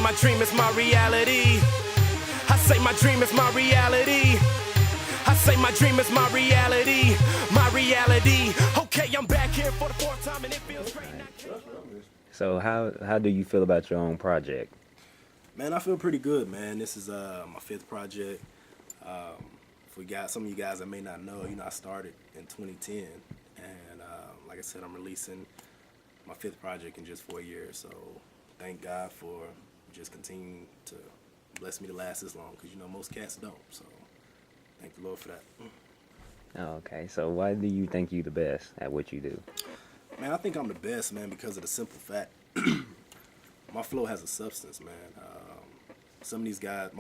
my dream is my reality. I say my dream is my reality. I say my dream is my reality. My reality. Okay, I'm back here for the fourth time and it feels great. So how do you feel about your own project? Man, I feel pretty good, man. This is my fifth project. For some of you guys that may not know, I started in 2010, and like I said, I'm releasing my fifth project in just 4 years. So thank God for just continuing to bless me to last this long, because most cats don't. So thank the Lord for that. Oh, okay, so why do you think you the best at what you do? Man, I think I'm the best, man, because of the simple fact my flow has a substance, man. Some of these guys,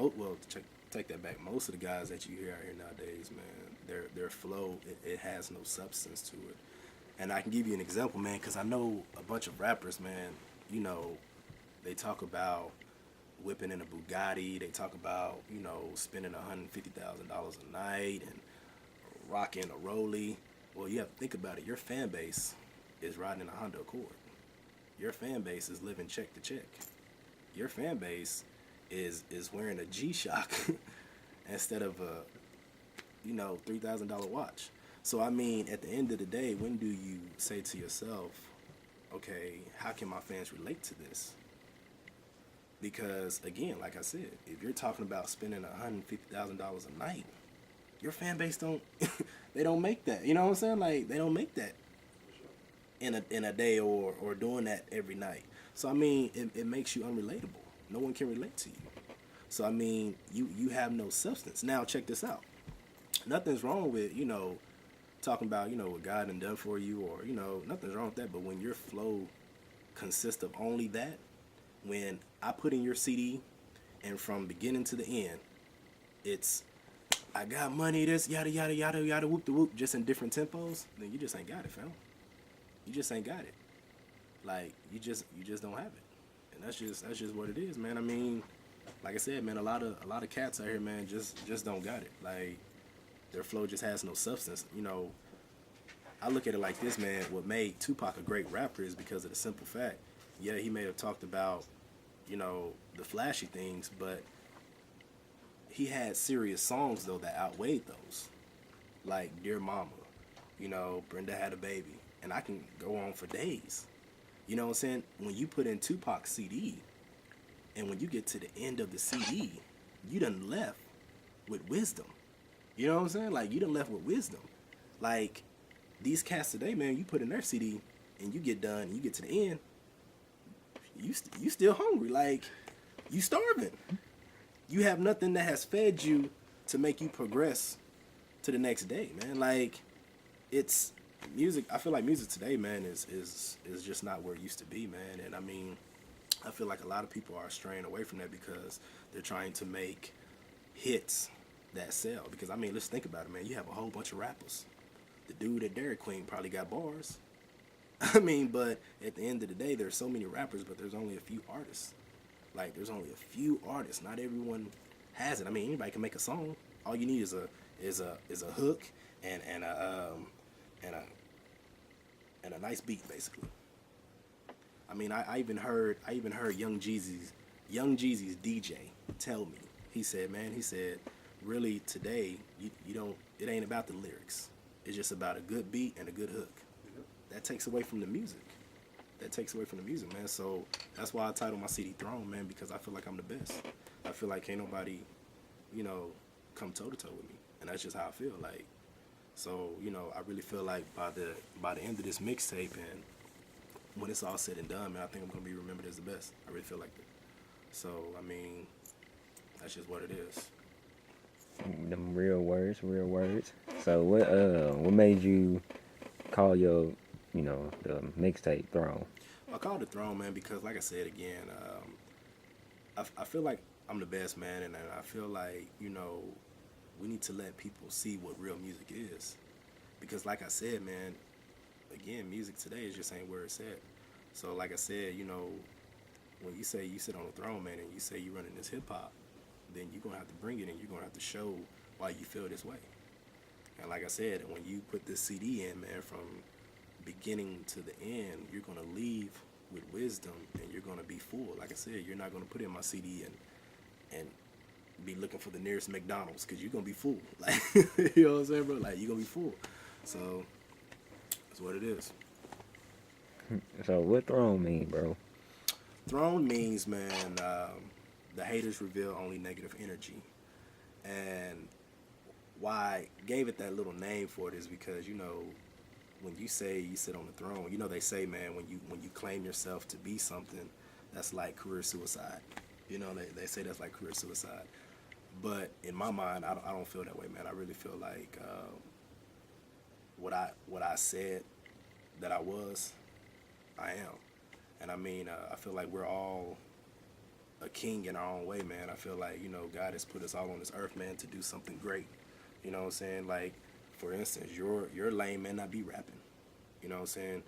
take that back. Most of the guys that you hear out here nowadays, man, their flow, it has no substance to it. And I can give you an example, man, because I know a bunch of rappers, man, they talk about whipping in a Bugatti. They talk about, spending $150,000 a night and rocking a Rollie. Well, you have to think about it. Your fan base is riding in a Honda Accord. Your fan base is living check to check. Your fan base is wearing a G-Shock instead of a, $3,000 watch. So, I mean, at the end of the day, when do you say to yourself, okay, how can my fans relate to this? Because, again, like I said, if you're talking about spending $150,000 a night, your fan base they don't make that. You know what I'm saying? Like, they don't make that in a day or doing that every night. So, I mean, it makes you unrelatable. No one can relate to you. So, I mean, you have no substance. Now, check this out. Nothing's wrong with, talking about, what God done for you, or, nothing's wrong with that. But when your flow consists of only that, when I put in your CD and from beginning to the end, it's, I got money, this, yada, yada, yada, yada, whoop the whoop, just in different tempos, then you just ain't got it, fam. You just ain't got it. Like, you just don't have it. And that's just what it is, man. I mean, like I said, man, a lot of cats out here, man, just don't got it. Like, their flow just has no substance. I look at it like this, man. What made Tupac a great rapper is because of the simple fact, yeah, he may have talked about, the flashy things, but he had serious songs, though, that outweighed those. Like Dear Mama, Brenda Had a Baby. And I can go on for days. You know what I'm saying? When you put in Tupac's CD, and when you get to the end of the CD, you done left with wisdom. You know what I'm saying? Like, you done left with wisdom. Like, these cats today, man, you put in their CD, and you get done, and you get to the end, you still hungry. Like, you starving. You have nothing that has fed you to make you progress to the next day, man. Like, it's music. I feel like music today, man, is just not where it used to be, man. And I mean, I feel like a lot of people are straying away from that because they're trying to make hits that sell. Because I mean, let's think about it, man. You have a whole bunch of rappers. The dude at Dairy Queen probably got bars. I mean, but at the end of the day, there's so many rappers, but there's only a few artists. Like, there's only a few artists. Not everyone has it. I mean, anybody can make a song. All you need is a hook and a nice beat, basically. I mean, I even heard Young Jeezy's DJ tell me. He said, really today you don't. It ain't about the lyrics. It's just about a good beat and a good hook. That takes away from the music. Man. So that's why I titled my CD Throne, man, because I feel like I'm the best. I feel like ain't nobody, come toe to toe with me, and that's just how I feel. Like, so I really feel like by the end of this mixtape, and when it's all said and done, man, I think I'm gonna be remembered as the best. I really feel like that. So I mean, that's just what it is. Them real words. So what made you call your, the mixtape Throne? I called it Throne, man, because like I said again, I feel like I'm the best, man, and I feel like, we need to let people see what real music is. Because like I said, man, again, music today is just ain't where it's at. So like I said, when you say you sit on the throne, man, and you say you running this hip hop, then you're gonna have to bring it and you're gonna have to show why you feel this way. And like I said, when you put this CD in, man, from beginning to the end, you're gonna leave with wisdom, and you're gonna be full. Like I said, you're not gonna put in my CD and be looking for the nearest McDonald's because you're gonna be full. Like, you know what I'm saying, bro? Like, you're gonna be full. So that's what it is. So what throne mean, bro? Throne means, man, the haters reveal only negative energy. And why I gave it that little name for it is because, you know, when you say you sit on the throne, you know, they say, man, when you claim yourself to be something, that's like career suicide. You know, they say that's like career suicide. But in my mind, I don't feel that way, man. I really feel like what I said that I was, I am. And I mean, I feel like we're all a king in our own way, man. I feel like, you know, God has put us all on this earth, man, to do something great. You know what I'm saying? Like, for instance, your lane may not be rapping. You know what I'm saying?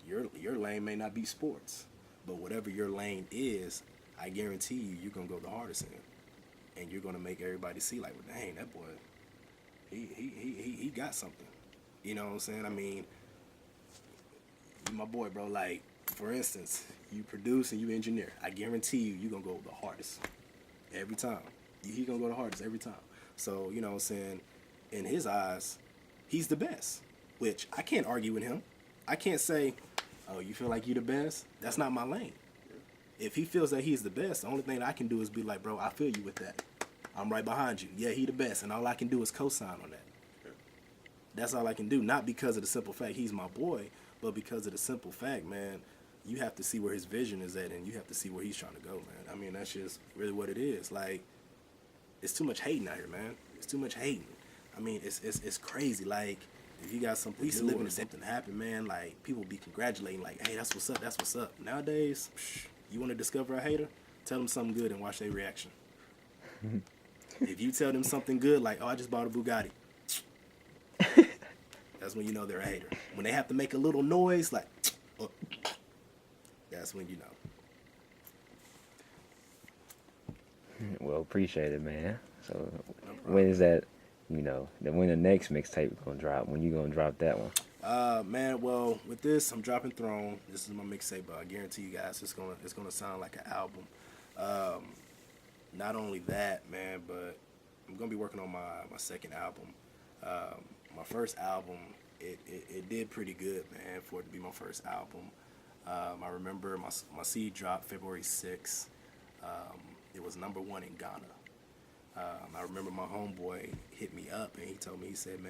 Your lane may not be sports. But whatever your lane is, I guarantee you're going to go the hardest in. And you're going to make everybody see, like, well, dang, that boy, he got something. You know what I'm saying? I mean, you my boy, bro. Like, for instance, you produce and you engineer. I guarantee you're going to go the hardest every time. He going to go the hardest every time. So, you know what I'm saying? In his eyes, he's the best, which I can't argue with him. I can't say, oh, you feel like you're the best? That's not my lane. If he feels that he's the best, the only thing I can do is be like, bro, I feel you with that. I'm right behind you. Yeah, he the best, and all I can do is co-sign on that. That's all I can do, not because of the simple fact he's my boy, but because of the simple fact, man, you have to see where his vision is at, and you have to see where he's trying to go, man. I mean, that's just really what it is. Like, it's too much hating out here, man. It's too much hating. I mean, it's crazy. Like, if you got something new or something happen, man, like, people be congratulating, like, hey, that's what's up, that's what's up. Nowadays, you want to discover a hater? Tell them something good and watch their reaction. If you tell them something good, like, oh, I just bought a Bugatti, that's when you know they're a hater. When they have to make a little noise, like, oh, that's when you know. Well, appreciate it, man. So when is that, you know, when the next mixtape is going to drop? When you going to drop that one? Man, well, with this, I'm dropping Throne. This is my mixtape, but I guarantee you guys it's gonna sound like an album. Not only that, man, but I'm gonna be working on my second album. My first album, it did pretty good, man, for it to be my first album. I remember my CD dropped February 6th. It was #1 in Ghana. I remember my homeboy hit me up and he told me, he said,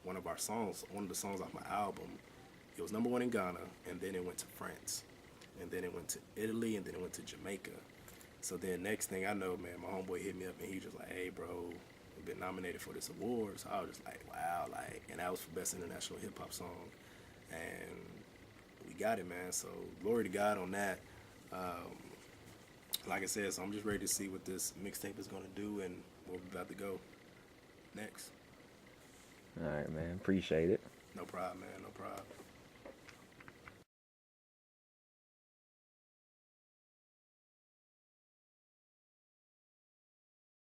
one of the songs off my album, it was #1 in Ghana, and then it went to France, and then it went to Italy, and then it went to Jamaica. So then next thing I know, man, my homeboy hit me up and he was just like, hey, bro, we've been nominated for this award. So I was just like, wow, like, and that was for Best International Hip Hop Song. And we got it, man. So glory to God on that. Like I said, so I'm just ready to see what this mixtape is going to do and where we're about to go next. All right, man. Appreciate it. No problem, man. No problem.